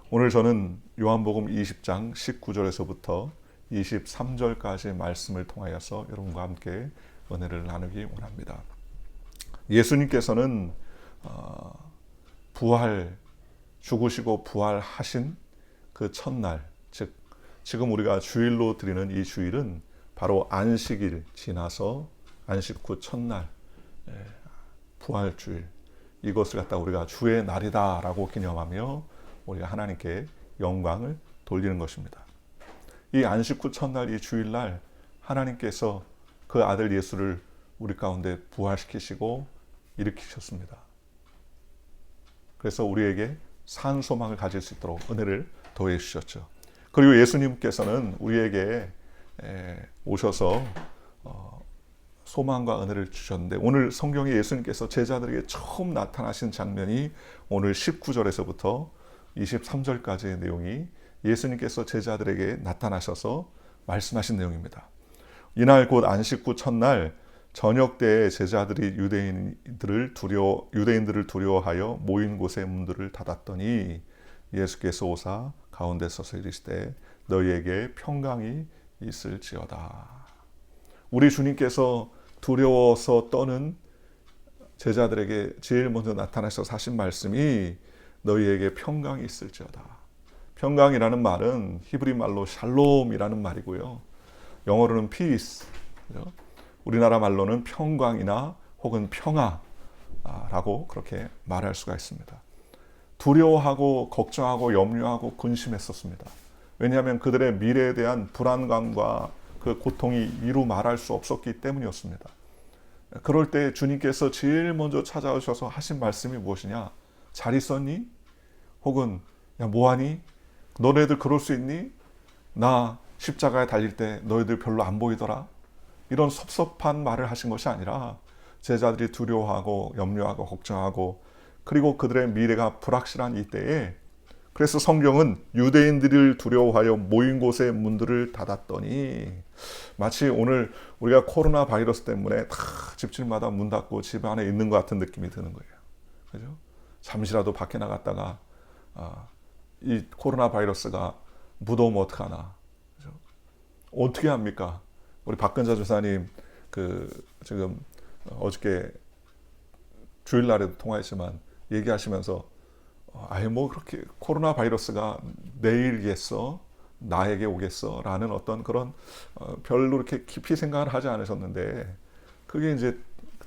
오늘 저는 요한복음 20장 19절에서부터 23절까지 말씀을 통하여서 여러분과 함께 은혜를 나누기 원합니다. 예수님께서는 죽으시고 부활하신 그 첫날, 즉 지금 우리가 주일로 드리는 이 주일은 바로 안식일 지나서 안식 후 첫날, 부활주일, 이것을 갖다 우리가 주의 날이다라고 기념하며 우리가 하나님께 영광을 돌리는 것입니다. 이 안식 후 첫날, 이 주일날 하나님께서 그 아들 예수를 우리 가운데 부활시키시고 일으키셨습니다. 그래서 우리에게 산 소망을 가질 수 있도록 은혜를 더해 주셨죠. 그리고 예수님께서는 우리에게 오셔서 소망과 은혜를 주셨는데, 오늘 성경에 예수님께서 제자들에게 처음 나타나신 장면이 오늘 19절에서부터 23절까지의 내용이 예수님께서 제자들에게 나타나셔서 말씀하신 내용입니다. 이날 곧 안식 후 첫날 저녁 때에 제자들이 유대인들을 두려워하여 모인 곳의 문들을 닫았더니 예수께서 오사 가운데 서서 이르시되 너희에게 평강이 있을지어다. 우리 주님께서 두려워서 떠는 제자들에게 제일 먼저 나타나셔서 하신 말씀이 너희에게 평강이 있을지어다. 평강이라는 말은 히브리 말로 샬롬이라는 말이고요. 영어로는 peace, 우리나라 말로는 평강이나 혹은 평화라고 그렇게 말할 수가 있습니다. 두려워하고 걱정하고 염려하고 근심했었습니다. 왜냐하면 그들의 미래에 대한 불안감과 그 고통이 이루 말할 수 없었기 때문이었습니다. 그럴 때 주님께서 제일 먼저 찾아오셔서 하신 말씀이 무엇이냐? 잘 있었니? 혹은 야 뭐하니? 너네들 그럴 수 있니? 나 십자가에 달릴 때 너희들 별로 안 보이더라. 이런 섭섭한 말을 하신 것이 아니라 제자들이 두려워하고 염려하고 걱정하고 그리고 그들의 미래가 불확실한 이때에, 그래서 성경은 유대인들을 두려워하여 모인 곳의 문들을 닫았더니, 마치 오늘 우리가 코로나 바이러스 때문에 다 집집마다 문 닫고 집 안에 있는 것 같은 느낌이 드는 거예요. 그죠? 잠시라도 밖에 나갔다가 이 코로나 바이러스가 묻어오면 어떡하나. 그죠? 어떻게 합니까? 우리 박근자 주사님 지금 어저께 주일날에도 통화했지만 얘기하시면서 아예 뭐 그렇게 코로나 바이러스가 내일겠어? 나에게 오겠어? 라는 어떤 그런 별로 이렇게 깊이 생각을 하지 않으셨는데, 그게 이제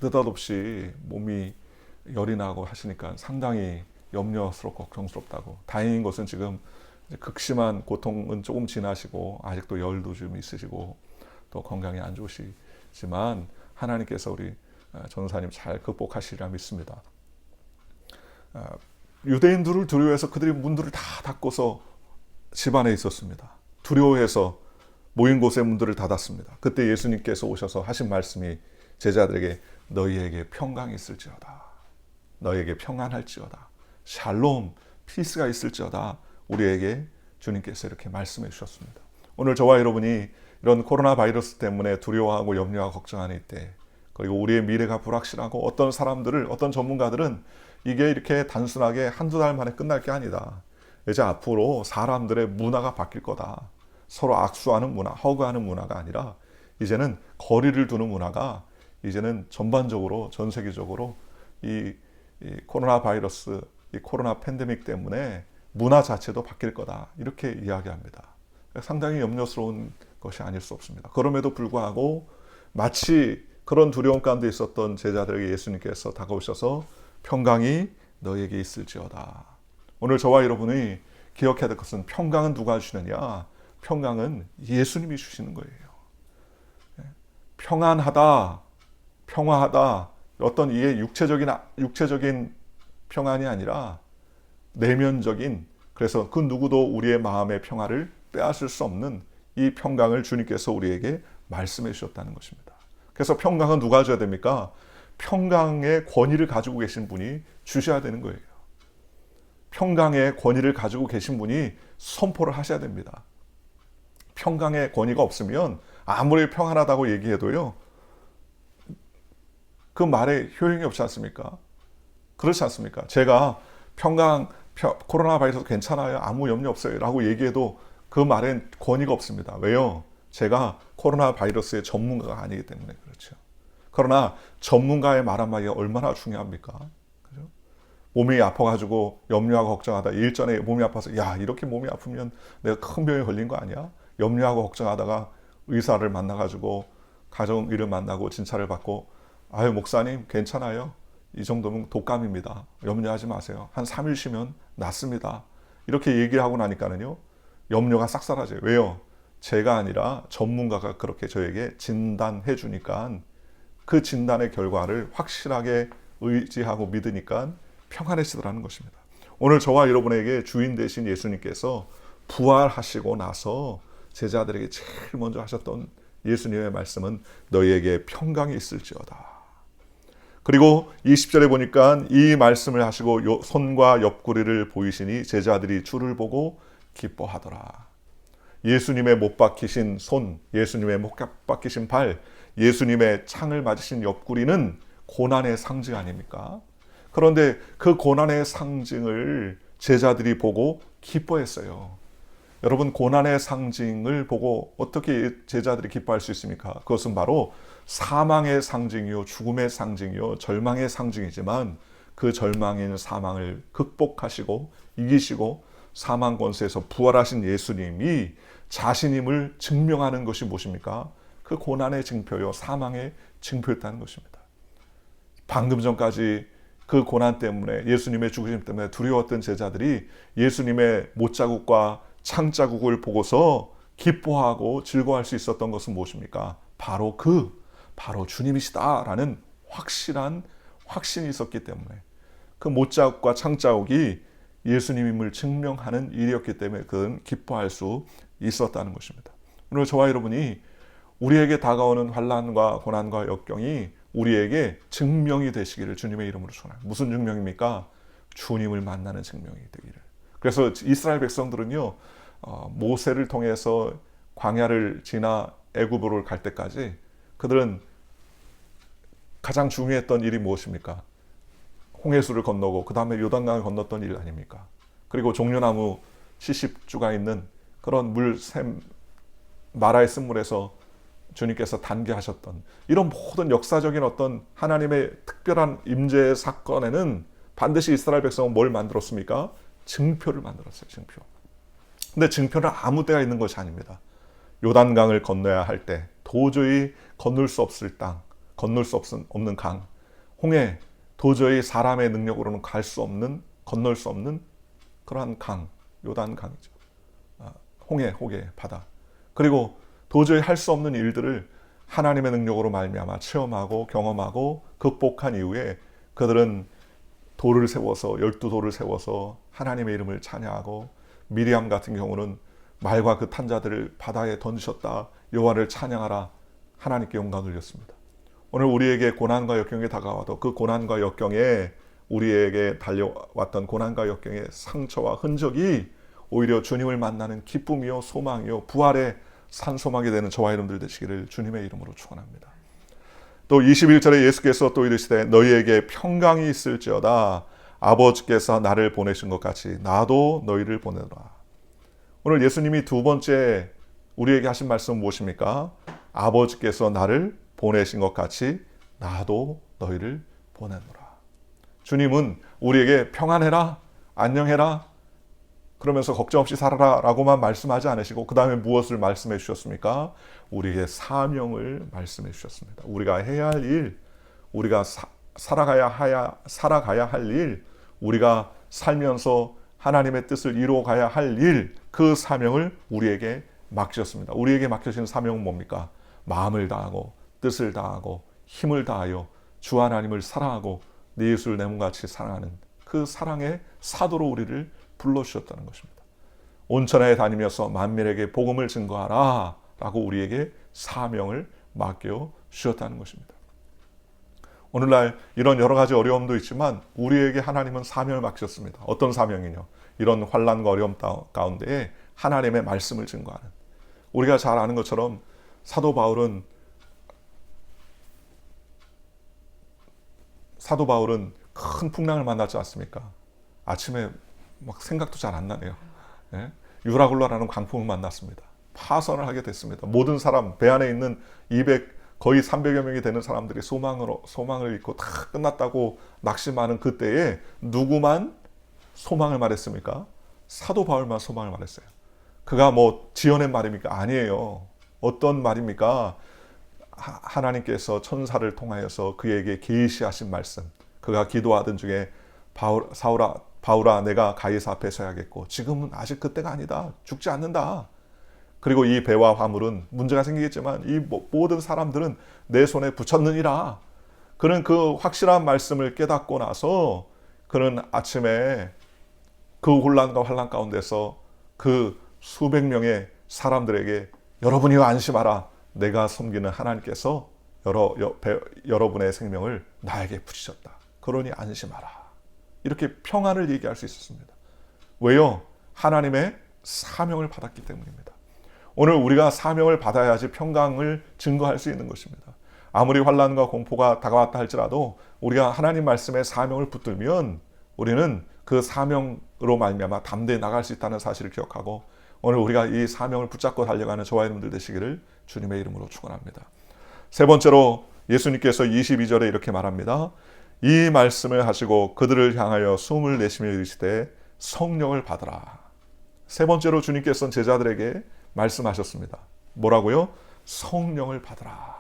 느닷없이 몸이 열이 나고 하시니까 상당히 염려스럽고 걱정스럽다고. 다행인 것은 지금 극심한 고통은 조금 지나시고 아직도 열도 좀 있으시고 또 건강이 안 좋으시지만 하나님께서 우리 전사님 잘 극복하시리라 믿습니다. 유대인들을 두려워해서 그들이 문들을 다 닫고서 집 안에 있었습니다. 두려워해서 모인 곳의 문들을 닫았습니다. 그때 예수님께서 오셔서 하신 말씀이 제자들에게 너희에게 평강이 있을지어다. 너희에게 평안할지어다. 샬롬, 피스가 있을지어다. 우리에게 주님께서 이렇게 말씀해 주셨습니다. 오늘 저와 여러분이 이런 코로나 바이러스 때문에 두려워하고 염려하고 걱정하는 이때, 그리고 우리의 미래가 불확실하고 어떤 사람들을, 어떤 전문가들은 이게 이렇게 단순하게 한두 달 만에 끝날 게 아니다. 이제 앞으로 사람들의 문화가 바뀔 거다. 서로 악수하는 문화, 허그하는 문화가 아니라 이제는 거리를 두는 문화가 이제는 전반적으로 전 세계적으로 이 코로나 바이러스, 이 코로나 팬데믹 때문에 문화 자체도 바뀔 거다. 이렇게 이야기합니다. 상당히 염려스러운 것이 아닐 수 없습니다. 그럼에도 불구하고 마치 그런 두려움 가운데 있었던 제자들에게 예수님께서 다가오셔서 평강이 너에게 있을지어다. 오늘 저와 여러분이 기억해야 될 것은, 평강은 누가 주느냐? 평강은 예수님이 주시는 거예요. 평안하다, 평화하다, 어떤 이게 육체적인 평안이 아니라 내면적인, 그래서 그 누구도 우리의 마음의 평화를 빼앗을 수 없는 이 평강을 주님께서 우리에게 말씀해 주셨다는 것입니다. 그래서 평강은 누가 줘야 됩니까? 평강의 권위를 가지고 계신 분이 주셔야 되는 거예요. 평강의 권위를 가지고 계신 분이 선포를 하셔야 됩니다. 평강의 권위가 없으면 아무리 평안하다고 얘기해도요, 그 말에 효용이 없지 않습니까? 그렇지 않습니까? 제가 코로나 바이러스 괜찮아요. 아무 염려 없어요. 라고 얘기해도 그 말엔 권위가 없습니다. 왜요? 제가 코로나 바이러스의 전문가가 아니기 때문에 그렇죠. 그러나 전문가의 말 한마디가 얼마나 중요합니까? 그죠? 몸이 아파가지고 염려하고 걱정하다 일전에 몸이 아파서 야 이렇게 몸이 아프면 내가 큰 병에 걸린 거 아니야? 염려하고 걱정하다가 의사를 만나가지고 가정의를 만나고 진찰을 받고 아유 목사님 괜찮아요. 이 정도면 독감입니다. 염려하지 마세요. 한 3일 쉬면 낫습니다. 이렇게 얘기를 하고 나니까는요. 염려가 싹 사라져요. 왜요? 제가 아니라 전문가가 그렇게 저에게 진단해 주니까 그 진단의 결과를 확실하게 의지하고 믿으니까 평안해지더라는 것입니다. 오늘 저와 여러분에게 주인 되신 예수님께서 부활하시고 나서 제자들에게 제일 먼저 하셨던 예수님의 말씀은 너희에게 평강이 있을지어다. 그리고 20절에 보니까 이 말씀을 하시고 손과 옆구리를 보이시니 제자들이 주를 보고 기뻐하더라. 예수님의 못 박히신 손, 예수님의 못 박히신 발, 예수님의 창을 맞으신 옆구리는 고난의 상징 아닙니까? 그런데 그 고난의 상징을 제자들이 보고 기뻐했어요. 여러분 고난의 상징을 보고 어떻게 제자들이 기뻐할 수 있습니까? 그것은 바로 사망의 상징이요 죽음의 상징이요 절망의 상징이지만 그 절망인 사망을 극복하시고 이기시고 사망 권세에서 부활하신 예수님이 자신임을 증명하는 것이 무엇입니까? 그 고난의 징표요 사망의 징표였다는 것입니다. 방금 전까지 그 고난 때문에 예수님의 죽으심 때문에 두려웠던 제자들이 예수님의 못자국과 창자국을 보고서 기뻐하고 즐거워할 수 있었던 것은 무엇입니까? 바로 주님이시다라는 확실한 확신이 있었기 때문에 그 못자국과 창자국이 예수님임을 증명하는 일이었기 때문에 그는 기뻐할 수 있었다는 것입니다. 오늘 저와 여러분이 우리에게 다가오는 환난과 고난과 역경이 우리에게 증명이 되시기를 주님의 이름으로 축원합니다. 무슨 증명입니까? 주님을 만나는 증명이 되기를. 그래서 이스라엘 백성들은요 모세를 통해서 광야를 지나 애굽으로 갈 때까지 그들은 가장 중요했던 일이 무엇입니까? 홍해수를 건너고 그 다음에 요단강을 건넜던 일 아닙니까? 그리고 종려나무 70주가 있는 그런 마라의 쓴물에서 주님께서 단계하셨던 이런 모든 역사적인 어떤 하나님의 특별한 임재의 사건에는 반드시 이스라엘 백성은 뭘 만들었습니까? 증표를 만들었어요. 증표. 근데 증표는 아무 데가 있는 것이 아닙니다. 요단강을 건너야 할 때 도저히 건널 수 없을 땅, 건널 수 없는 강, 홍해, 도저히 사람의 능력으로는 갈 수 없는, 건널 수 없는 그러한 강, 요단강이죠. 홍해, 바다. 그리고 도저히 할 수 없는 일들을 하나님의 능력으로 말미암아 체험하고 경험하고 극복한 이후에 그들은 돌을 세워서 12돌을 세워서 하나님의 이름을 찬양하고 미리암 같은 경우는 말과 그 탄자들을 바다에 던지셨다. 여호와를 찬양하라. 하나님께 영광을 돌렸습니다. 오늘 우리에게 고난과 역경이 다가와도 그 고난과 역경에 우리에게 달려왔던 고난과 역경의 상처와 흔적이 오히려 주님을 만나는 기쁨이요 소망이요 부활의 산소망이 되는 저와 여러분들 되시기를 주님의 이름으로 축원합니다. 또 21절에 예수께서 또 이르시되 너희에게 평강이 있을지어다 아버지께서 나를 보내신 것 같이 나도 너희를 보내노라. 오늘 예수님이 두 번째 우리에게 하신 말씀은 무엇입니까? 아버지께서 나를 보내신 것 같이 나도 너희를 보내노라. 주님은 우리에게 평안해라, 안녕해라, 그러면서 걱정 없이 살아라 라고만 말씀하지 않으시고 그 다음에 무엇을 말씀해 주셨습니까? 우리에게 사명을 말씀해 주셨습니다. 우리가 해야 할 일, 우리가 살아가야 할 일, 우리가 살면서 하나님의 뜻을 이루어가야 할 일, 그 사명을 우리에게 맡기셨습니다. 우리에게 맡겨진 사명은 뭡니까? 마음을 다하고 뜻을 다하고 힘을 다하여 주 하나님을 사랑하고 내 예수를 내 몸같이 사랑하는 그 사랑의 사도로 우리를 불러주셨다는 것입니다. 온 천하에 다니면서 만민에게 복음을 증거하라 라고 우리에게 사명을 맡겨 주셨다는 것입니다. 오늘날 이런 여러 가지 어려움도 있지만 우리에게 하나님은 사명을 맡기셨습니다. 어떤 사명이냐? 이런 환난과 어려움 가운데에 하나님의 말씀을 증거하는, 우리가 잘 아는 것처럼 사도 바울은 큰 풍랑을 만났지 않습니까? 아침에 막 생각도 잘 안 나네요. 예? 유라굴라라는 광풍을 만났습니다. 파선을 하게 됐습니다. 모든 사람, 배 안에 있는 거의 300여 명이 되는 사람들이 소망을 잃고 다 끝났다고 낙심하는 그때에 누구만 소망을 말했습니까? 사도 바울만 소망을 말했어요. 그가 뭐 지어낸 말입니까? 아니에요. 어떤 말입니까? 하나님께서 천사를 통하여서 그에게 계시하신 말씀. 그가 기도하던 중에 바울아 내가 가이사 앞에 서야겠고 지금은 아직 그때가 아니다. 죽지 않는다. 그리고 이 배와 화물은 문제가 생기겠지만 이 모든 사람들은 내 손에 붙였느니라. 그는 그 확실한 말씀을 깨닫고 나서 그는 아침에 그 혼란과 환란 가운데서 그 수백 명의 사람들에게 여러분이여 안심하라. 내가 섬기는 하나님께서 여러분의 생명을 나에게 붙이셨다. 그러니 안심하라. 이렇게 평안을 얘기할 수 있었습니다. 왜요? 하나님의 사명을 받았기 때문입니다. 오늘 우리가 사명을 받아야지 평강을 증거할 수 있는 것입니다. 아무리 환난과 공포가 다가왔다 할지라도 우리가 하나님 말씀에 사명을 붙들면 우리는 그 사명으로 말미암아 담대히 나갈 수 있다는 사실을 기억하고 오늘 우리가 이 사명을 붙잡고 달려가는 저와 여러분들 되시기를 주님의 이름으로 축원합니다. 세 번째로 예수님께서 22절에 이렇게 말합니다. 이 말씀을 하시고 그들을 향하여 숨을 내쉬며 이르시되 성령을 받으라. 세 번째로 주님께서는 제자들에게 말씀하셨습니다. 뭐라고요? 성령을 받으라.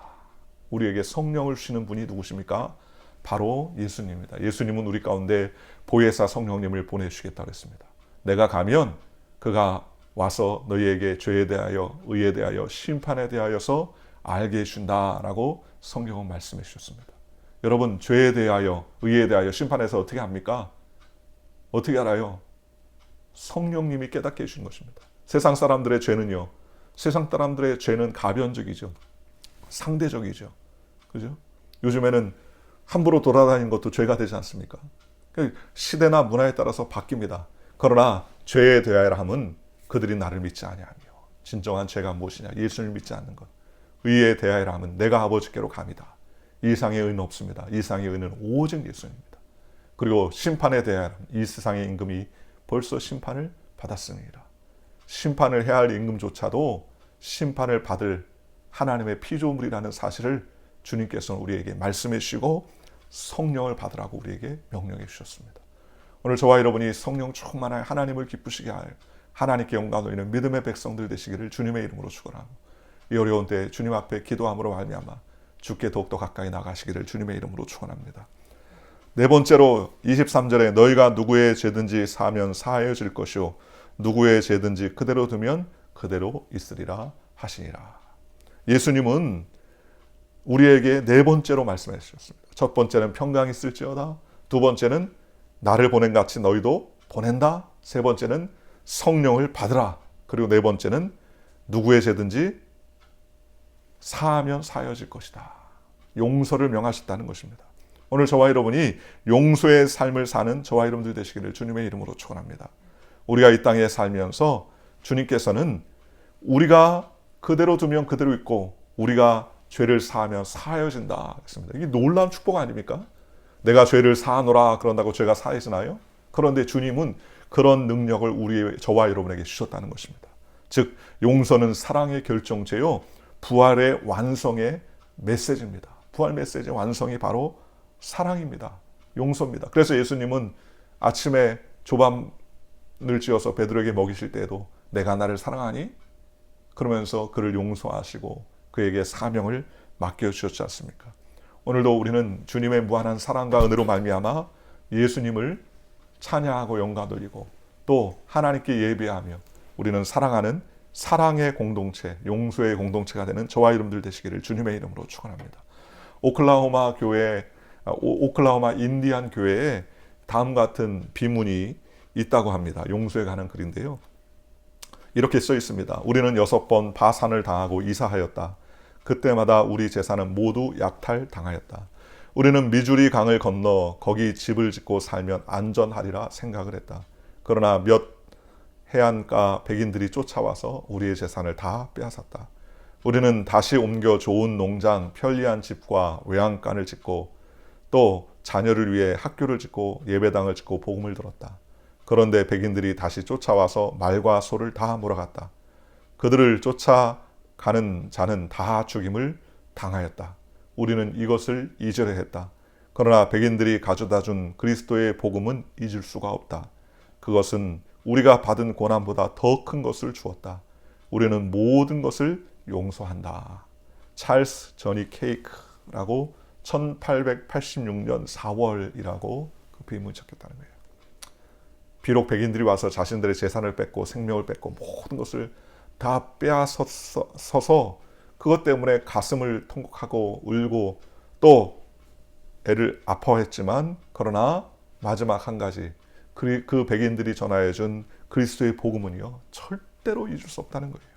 우리에게 성령을 주시는 분이 누구십니까? 바로 예수님입니다. 예수님은 우리 가운데 보혜사 성령님을 보내주시겠다고 했습니다. 내가 가면 그가 와서 너희에게 죄에 대하여 의에 대하여 심판에 대하여서 알게 해준다라고 성경은 말씀해 주셨습니다. 여러분 죄에 대하여 의에 대하여 심판에서 어떻게 합니까? 어떻게 알아요? 성령님이 깨닫게 해주신 것입니다. 세상 사람들의 죄는요. 세상 사람들의 죄는 가변적이죠. 상대적이죠. 그죠? 요즘에는 함부로 돌아다니는 것도 죄가 되지 않습니까? 시대나 문화에 따라서 바뀝니다. 그러나 죄에 대하여 함은 그들이 나를 믿지 아니하며 진정한 죄가 무엇이냐? 예수를 믿지 않는 것. 의에 대하여 함은 내가 아버지께로 갑니다. 이상의 의는 없습니다. 이상의 의는 오직 예수님입니다. 그리고 심판에 대하여 이 세상의 임금이 벌써 심판을 받았습니다. 심판을 해야 할 임금조차도 심판을 받을 하나님의 피조물이라는 사실을 주님께서는 우리에게 말씀해 주시고 성령을 받으라고 우리에게 명령해 주셨습니다. 오늘 저와 여러분이 성령 충만하여 하나님을 기쁘시게 할 하나님께 영광 돌리는 믿음의 백성들 되시기를 주님의 이름으로 축원하고 이 어려운 때 주님 앞에 기도함으로 말미암아 주께 더욱더 가까이 나가시기를 주님의 이름으로 축원합니다. 네 번째로 23절에 너희가 누구의 죄든지 사하면 사하여질 것이요 누구의 죄든지 그대로 두면 그대로 있으리라 하시니라. 예수님은 우리에게 네 번째로 말씀해 주셨습니다. 첫 번째는 평강이 있을지어다. 두 번째는 나를 보낸 같이 너희도 보낸다. 세 번째는 성령을 받으라. 그리고 네 번째는 누구의 죄든지 사하면 사하여질 것이다. 용서를 명하셨다는 것입니다. 오늘 저와 여러분이 용서의 삶을 사는 저와 여러분들 되시기를 주님의 이름으로 축원합니다. 우리가 이 땅에 살면서 주님께서는 우리가 그대로 두면 그대로 있고 우리가 죄를 사하면 사하여진다 했습니다. 이게 놀라운 축복 아닙니까? 내가 죄를 사하노라 그런다고 죄가 사해지나요? 그런데 주님은 그런 능력을 저와 여러분에게 주셨다는 것입니다. 즉 용서는 사랑의 결정체요 부활의 완성의 메시지입니다. 부활 메시지의 완성이 바로 사랑입니다. 용서입니다. 그래서 예수님은 아침에 조밤을 지어서 베드로에게 먹이실 때에도 내가 나를 사랑하니? 그러면서 그를 용서하시고 그에게 사명을 맡겨주셨지 않습니까? 오늘도 우리는 주님의 무한한 사랑과 은혜로 말미암아 예수님을 찬양하고 영광 돌리고 또 하나님께 예배하며 우리는 사랑하는 사랑의 공동체, 용서의 공동체가 되는 저와 여러분들 되시기를 주님의 이름으로 축원합니다. 오클라호마 인디안 교회에 다음 같은 비문이 있다고 합니다. 용서에 관한 글인데요. 이렇게 써 있습니다. 우리는 6번 바산을 당하고 이사하였다. 그때마다 우리 재산은 모두 약탈당하였다. 우리는 미주리 강을 건너 거기 집을 짓고 살면 안전하리라 생각을 했다. 그러나 몇 해안가 백인들이 쫓아와서 우리의 재산을 다 빼앗았다. 우리는 다시 옮겨 좋은 농장, 편리한 집과 외양간을 짓고 또 자녀를 위해 학교를 짓고 예배당을 짓고 복음을 들었다. 그런데 백인들이 다시 쫓아와서 말과 소를 다 몰아갔다. 그들을 쫓아가는 자는 다 죽임을 당하였다. 우리는 이것을 잊으려 했다. 그러나 백인들이 가져다 준 그리스도의 복음은 잊을 수가 없다. 그것은 우리가 받은 고난보다 더 큰 것을 주었다. 우리는 모든 것을 용서한다. 찰스 저니 케이크라고 1886년 4월이라고 그 비문이 적혔다는 거예요. 비록 백인들이 와서 자신들의 재산을 뺏고 생명을 뺏고 모든 것을 다 빼앗아서서 그것 때문에 가슴을 통곡하고 울고 또 애를 아파했지만 그러나 마지막 한 가지 그 백인들이 전하여준 그리스도의 복음은요 절대로 잊을 수 없다는 거예요.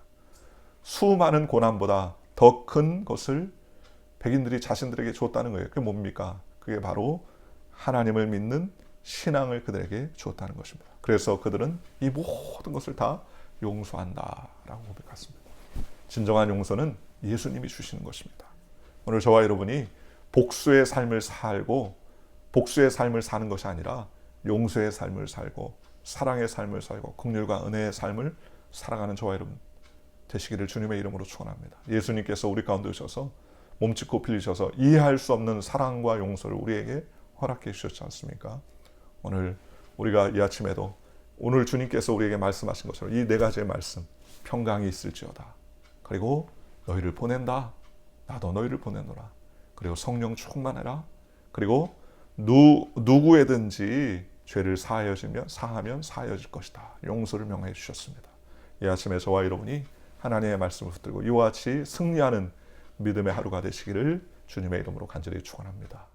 수많은 고난보다 더 큰 것을 백인들이 자신들에게 줬다는 거예요. 그게 뭡니까? 그게 바로 하나님을 믿는 신앙을 그들에게 주었다는 것입니다. 그래서 그들은 이 모든 것을 다 용서한다라고 고백했습니다. 진정한 용서는 예수님이 주시는 것입니다. 오늘 저와 여러분이 복수의 삶을 살고 복수의 삶을 사는 것이 아니라 용서의 삶을 살고 사랑의 삶을 살고 긍휼과 은혜의 삶을 살아가는 저와 여러분 되시기를 주님의 이름으로 축원합니다. 예수님께서 우리 가운데 오셔서 몸짓고 빌리셔서 이해할 수 없는 사랑과 용서를 우리에게 허락해 주셨지 않습니까? 오늘 우리가 이 아침에도 오늘 주님께서 우리에게 말씀하신 것처럼 이 네 가지의 말씀 평강이 있을지어다. 그리고 너희를 보낸다. 나도 너희를 보내노라. 그리고 성령 충만해라. 그리고 누구에든지 죄를 사하면 사하여질 것이다. 용서를 명해 주셨습니다. 이 아침에 저와 여러분이 하나님의 말씀을 붙들고 이와 같이 승리하는 믿음의 하루가 되시기를 주님의 이름으로 간절히 축원합니다.